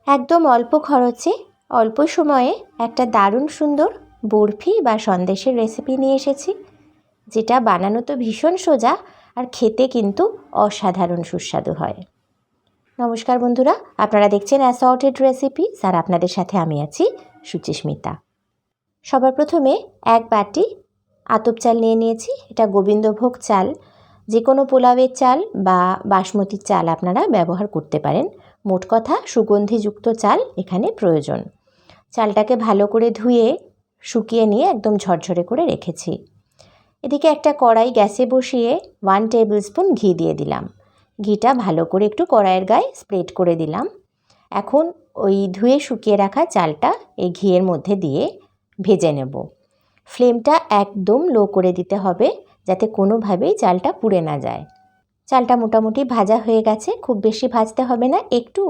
একদম অল্প খরচে অল্প সময়ে একটা দারুণ সুন্দর বরফি বা সন্দেশের রেসিপি নিয়ে এসেছি, যেটা বানানো তো ভীষণ সোজা আর খেতে কিন্তু অসাধারণ সুস্বাদু হয়। নমস্কার বন্ধুরা, আপনারা দেখছেন অ্যাসর্টেড রেসিপি, আর আপনাদের সাথে আমি আছি সুচিস্মিতা। সবার প্রথমে এক বাটি আতপ চাল নিয়ে নিয়েছি। এটা গোবিন্দভোগ চাল, যে কোনো পোলাওয়ের চাল বা বাসমতির চাল আপনারা ব্যবহার করতে পারেন। মোট কথা সুগন্ধিযুক্ত চাল এখানে প্রয়োজন। চালটাকে ভালো করে ধুয়ে শুকিয়ে নিয়ে একদম ঝরঝরে করে রেখেছি। এদিকে একটা কড়াই গ্যাসে বসিয়ে 1 টেবিল স্পুন ঘি দিয়ে দিলাম। ঘিটা ভালো করে একটু কড়াইয়ের গায়ে স্প্রেড করে দিলাম। এখন ওই ধুয়ে শুকিয়ে রাখা চালটা এই ঘিয়ের মধ্যে দিয়ে ভেজে নেব। ফ্লেমটা একদম লো করে দিতে হবে, যাতে কোনোভাবেই চালটা পুড়ে না যায়। চালটা মোটামুটি ভাজা হয়ে গেছে, খুব বেশি ভাজতে হবে না, একটু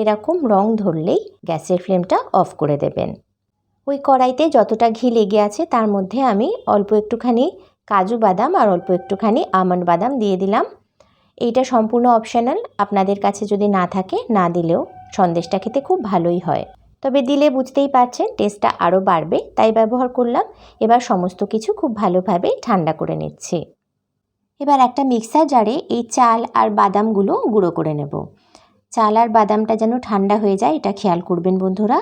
এরকম রং ধরলেই গ্যাসের ফ্লেমটা অফ করে দেবেন। ওই কড়াইতে যতটা ঘি লেগে আছে তার মধ্যে আমি অল্প একটুখানি কাজু বাদাম আর অল্প একটুখানি আমন্ড বাদাম দিয়ে দিলাম। এইটা সম্পূর্ণ অপশনাল, আপনাদের কাছে যদি না থাকে না দিলেও সন্দেশটা খেতে খুব ভালোই হয়, তবে দিলে বুঝতেই পারছেন টেস্টটা আরও বাড়বে, তাই ব্যবহার করলাম। এবার সমস্ত কিছু খুব ভালোভাবে ঠান্ডা করে নিচ্ছি। এবার একটা মিক্সার জারে এই চাল আর বাদামগুলো গুঁড়ো করে নেব। চাল আর বাদামটা যেন ঠান্ডা হয়ে যায়, এটা খেয়াল করবেন বন্ধুরা।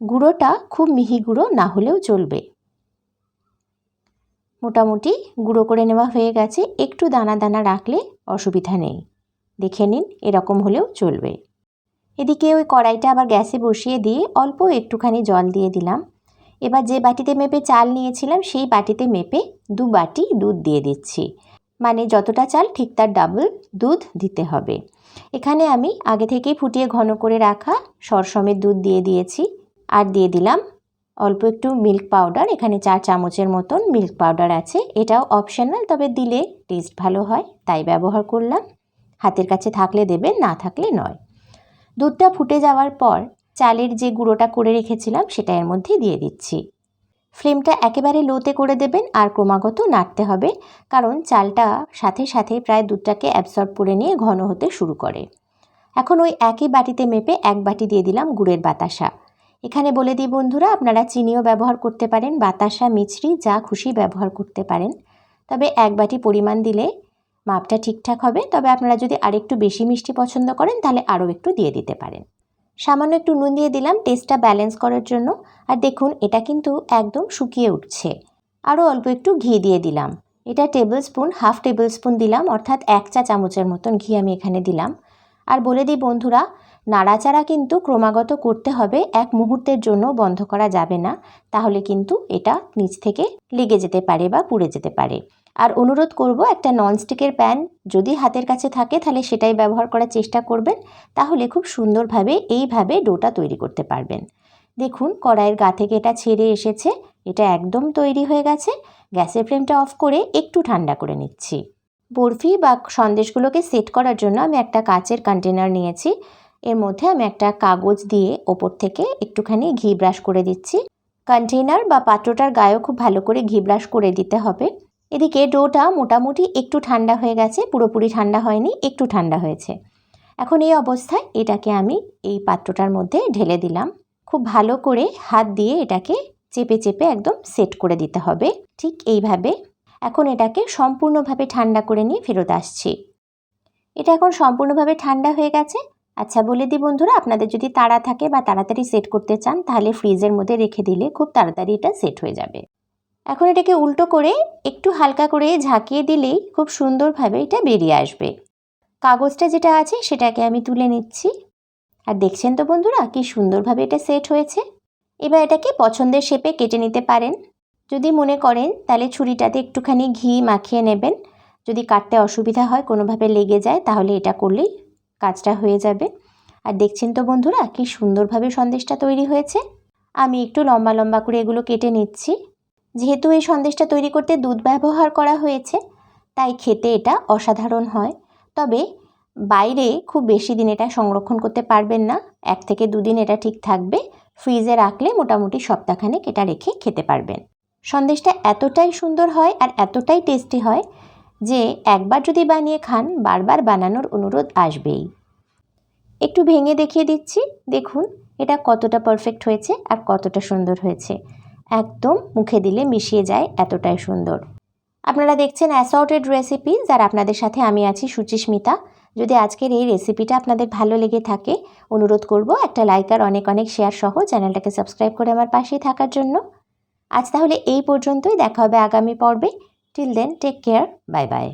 গুঁড়োটা খুব মিহি গুঁড়ো না হলেও চলবে। মোটামুটি গুঁড়ো করে নেওয়া হয়ে গেছে, একটু দানা দানা রাখলে অসুবিধা নেই, দেখে নিন এরকম হলেও চলবে। এদিকে ওই কড়াইটা আবার গ্যাসে বসিয়ে দিয়ে অল্প একটুখানি জল দিয়ে দিলাম। এবার যে বাটিতে মেপে চাল নিয়েছিলাম সেই বাটিতে মেপে 2 বাটি দুধ দিয়ে দিচ্ছি। মানে যতটা চাল ঠিক তার ডাবল দুধ দিতে হবে। এখানে আমি আগে থেকেই ফুটিয়ে ঘন করে রাখা সরসমের দুধ দিয়ে দিয়েছি, আর দিয়ে দিলাম অল্প একটু মিল্ক পাউডার। এখানে 4 চামচের মতন মিল্ক পাউডার আছে, এটাও অপশনাল, তবে দিলে টেস্ট ভালো হয় তাই ব্যবহার করলাম। হাতের কাছে থাকলে দেবেন, না থাকলে নয়। দুধটা ফুটে যাওয়ার পর চালের যে গুঁড়োটা করে রেখেছিলাম সেটা এর মধ্যে দিয়ে দিচ্ছি। ফ্লেমটা একেবারে লোতে করে দেবেন আর ক্রমাগত নাড়তে হবে, কারণ চালটা সাথে সাথে প্রায় দুধটাকে অ্যাবসর্ব করে নিয়ে ঘন হতে শুরু করে। এখন ওই একই বাটিতে মেপে 1 বাটি দিয়ে দিলাম গুড়ের বাতাসা। এখানে বলে দিই বন্ধুরা, আপনারা চিনিও ব্যবহার করতে পারেন, বাতাসা মিছরি যা খুশি ব্যবহার করতে পারেন, তবে 1 বাটি পরিমাণ দিলে মাপটা ঠিকঠাক হবে। তবে আপনারা যদি আরেকটু বেশি মিষ্টি পছন্দ করেন তাহলে আরও একটু দিয়ে দিতে পারেন। সামান্য একটু নুন দিয়ে দিলাম টেস্টটা ব্যালেন্স করার জন্য। আর দেখুন এটা কিন্তু একদম শুকিয়ে উঠছে। আরও অল্প একটু ঘি দিয়ে দিলাম। এটা হাফ টেবিল স্পুন দিলাম, অর্থাৎ 1 চা চামচের মতন ঘি আমি এখানে দিলাম। আর বলে দিই বন্ধুরা, নাড়াচাড়া কিন্তু ক্রমাগত করতে হবে, এক মুহূর্তের জন্য বন্ধ করা যাবে না, তাহলে কিন্তু এটা নিচ থেকে লেগে যেতে পারে বা পুড়ে যেতে পারে। আর অনুরোধ করব, একটা ননস্টিকের প্যান যদি হাতের কাছে থাকে তাহলে সেটাই ব্যবহার করার চেষ্টা করবেন, তাহলে খুব সুন্দরভাবে এইভাবে ডোটা তৈরি করতে পারবেন। দেখুন কড়াইয়ের গা থেকে এটা ছেড়ে এসেছে, এটা একদম তৈরি হয়ে গেছে। গ্যাসের ফ্লেমটা অফ করে একটু ঠান্ডা করে নিচ্ছি। বরফি বা সন্দেশগুলোকে সেট করার জন্য আমি একটা কাচের কন্টেনার নিয়েছি। এর মধ্যে আমি একটা কাগজ দিয়ে ওপর থেকে একটুখানি ঘি ব্রাশ করে দিচ্ছি। কন্টেনার বা পাত্রটার গায়েও খুব ভালো করে ঘি ব্রাশ করে দিতে হবে। এদিকে ডোটা মোটামুটি একটু ঠান্ডা হয়ে গেছে, পুরোপুরি ঠান্ডা হয়নি, একটু ঠান্ডা হয়েছে। এখন এই অবস্থায় এটাকে আমি এই পাত্রটার মধ্যে ঢেলে দিলাম। খুব ভালো করে হাত দিয়ে এটাকে চেপে চেপে একদম সেট করে দিতে হবে, ঠিক এইভাবে। এখন এটাকে সম্পূর্ণভাবে ঠান্ডা করে নিয়ে ফেরত আসছি। এটা এখন সম্পূর্ণভাবে ঠান্ডা হয়ে গেছে। আচ্ছা বলে দিই বন্ধুরা, আপনাদের যদি তাড়া থাকে বা তাড়াতাড়ি সেট করতে চান তাহলে ফ্রিজের মধ্যে রেখে দিলে খুব তাড়াতাড়ি এটা সেট হয়ে যাবে। এখন এটাকে উল্টো করে একটু হালকা করে ঝাঁকিয়ে দিলেই খুব সুন্দরভাবে এটা বেরিয়ে আসবে। কাগজটা যেটা আছে সেটাকে আমি তুলে নিচ্ছি। আর দেখছেন তো বন্ধুরা কি সুন্দরভাবে এটা সেট হয়েছে। এবার এটাকে পছন্দের শেপে কেটে নিতে পারেন। যদি মনে করেন তাহলে ছুরিটাতে একটুখানি ঘি মাখিয়ে নেবেন, যদি কাটতে অসুবিধা হয়, কোনোভাবে লেগে যায়, তাহলে এটা করলেই কাজটা হয়ে যাবে। আর দেখছেন তো বন্ধুরা কি সুন্দরভাবে সন্দেশটা তৈরি হয়েছে। আমি একটু লম্বা লম্বা করে এগুলো কেটে নিচ্ছি। যেহেতু এই সন্দেশটা তৈরি করতে দুধ ব্যবহার করা হয়েছে তাই খেতে এটা অসাধারণ হয়। তবে বাইরে খুব বেশি দিন এটা সংরক্ষণ করতে পারবেন না, 1 থেকে 2 দিন এটা ঠিক থাকবে। ফ্রিজে রাখলে মোটামুটি সপ্তাহখানেক এটা রেখে খেতে পারবেন। সন্দেশটা এতটাই সুন্দর হয় আর এতটাই টেস্টি হয় যে একবার যদি বানিয়ে খান বারবার বানানোর অনুরোধ আসবেই। একটু ভেঙে দেখিয়ে দিচ্ছি, দেখুন এটা কতটা পারফেক্ট হয়েছে আর কতটা সুন্দর হয়েছে। একদম মুখে দিলে মিশিয়ে যায়, এতটাই সুন্দর। আপনারা দেখছেন অ্যাসর্টেড রেসিপিজ, আর আপনাদের সাথে আমি আছি সুচিস্মিতা। যদি আজকের এই রেসিপিটা আপনাদের ভালো লেগে থাকে, অনুরোধ করব একটা লাইক আর অনেক অনেক শেয়ার সহ চ্যানেলটাকে সাবস্ক্রাইব করে আমার পাশেই থাকার জন্য। আজ তাহলে এই পর্যন্তই, দেখা হবে আগামী পর্বে। Till then take care, bye by.